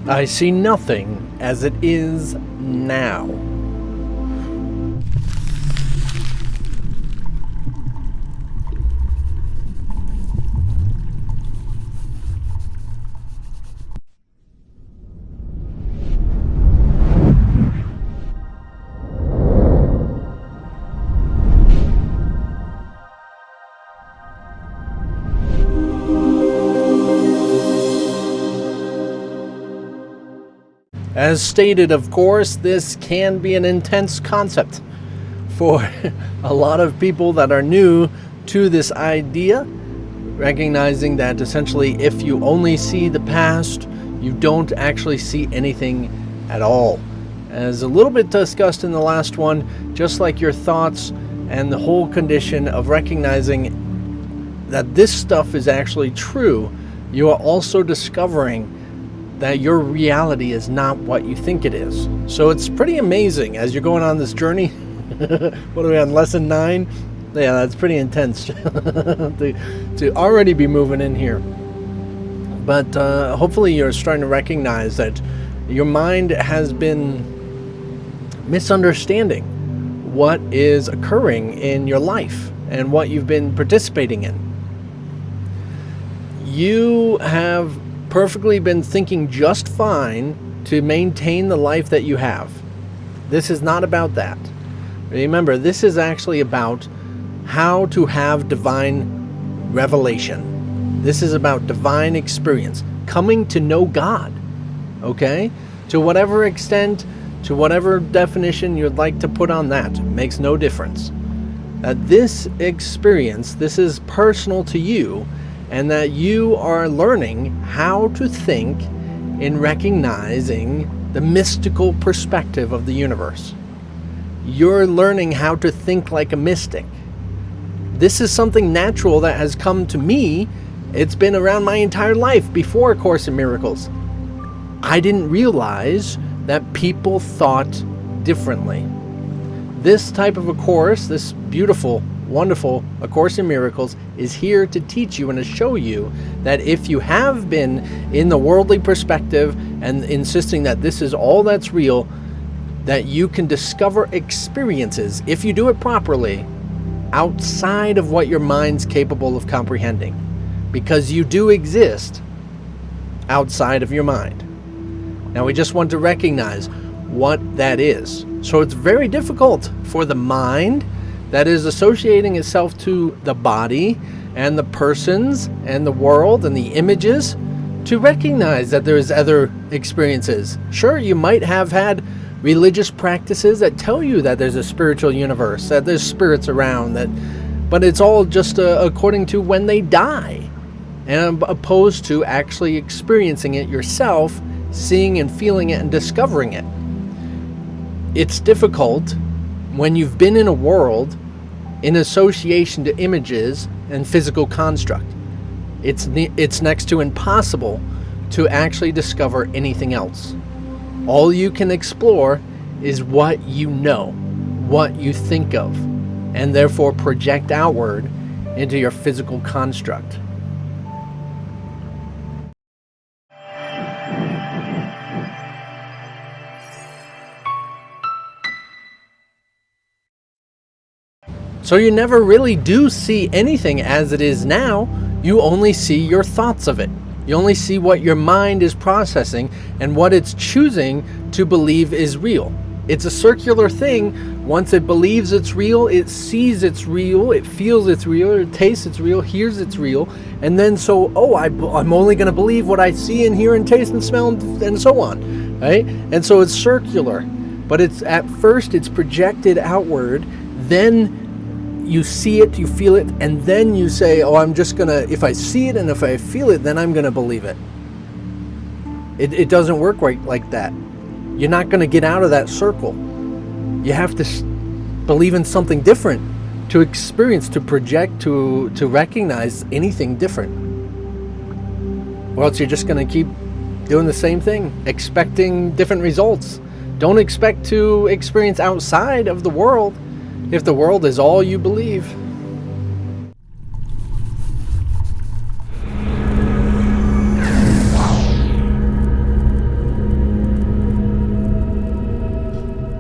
I see nothing as it is now. As stated, of course, this can be an intense concept for a lot of people that are new to this idea, recognizing that essentially if you only see the past, you don't actually see anything at all. As a little bit discussed in the last one, just like your thoughts and the whole condition of recognizing that this stuff is actually true, you are also discovering that your reality is not what you think it is. So it's pretty amazing as you're going on this journey. What are we on, lesson 9? Yeah, that's pretty intense to already be moving in here. But hopefully you're starting to recognize that your mind has been misunderstanding what is occurring in your life and what you've been participating in. You have perfectly been thinking just fine to maintain the life that you have. This is not about that. Remember, this is actually about how to have divine revelation. This is about divine experience, coming to know God, okay? To whatever extent, to whatever definition you'd like to put on that, makes no difference. This experience, this is personal to you, and that you are learning how to think in recognizing the mystical perspective of the universe. You're learning how to think like a mystic. This is something natural that has come to me. It's been around my entire life before A Course in Miracles. I didn't realize that people thought differently. This type of a course, this beautiful, wonderful A Course in Miracles, is here to teach you and to show you that if you have been in the worldly perspective and insisting that this is all that's real, that you can discover experiences, if you do it properly, outside of what your mind's capable of comprehending. Because you do exist outside of your mind. Now we just want to recognize what that is. So it's very difficult for the mind that is associating itself to the body and the persons and the world and the images to recognize that there's other experiences. Sure, you might have had religious practices that tell you that there's a spiritual universe, that there's spirits around, but it's all just according to when they die, and opposed to actually experiencing it yourself, seeing and feeling it and discovering it. It's difficult when you've been in a world in association to images and physical construct. It's next to impossible to actually discover anything else. All you can explore is what you know, what you think of, and therefore project outward into your physical construct. So you never really do see anything as it is now. You only see your thoughts of it. You only see what your mind is processing and what it's choosing to believe is real. It's a circular thing. Once it believes it's real, it sees it's real, it feels it's real, it tastes it's real, hears it's real, and then I'm only going to believe what I see and hear and taste and smell and so on, right? And so it's circular, but at first it's projected outward, then you see it, you feel it, and then you say, I'm just gonna, if I see it and if I feel it, then I'm gonna believe it. It doesn't work right like that. You're not gonna get out of that circle. You have to believe in something different to experience, to project, to recognize anything different. Or else you're just gonna keep doing the same thing, expecting different results. Don't expect to experience outside of the world if the world is all you believe.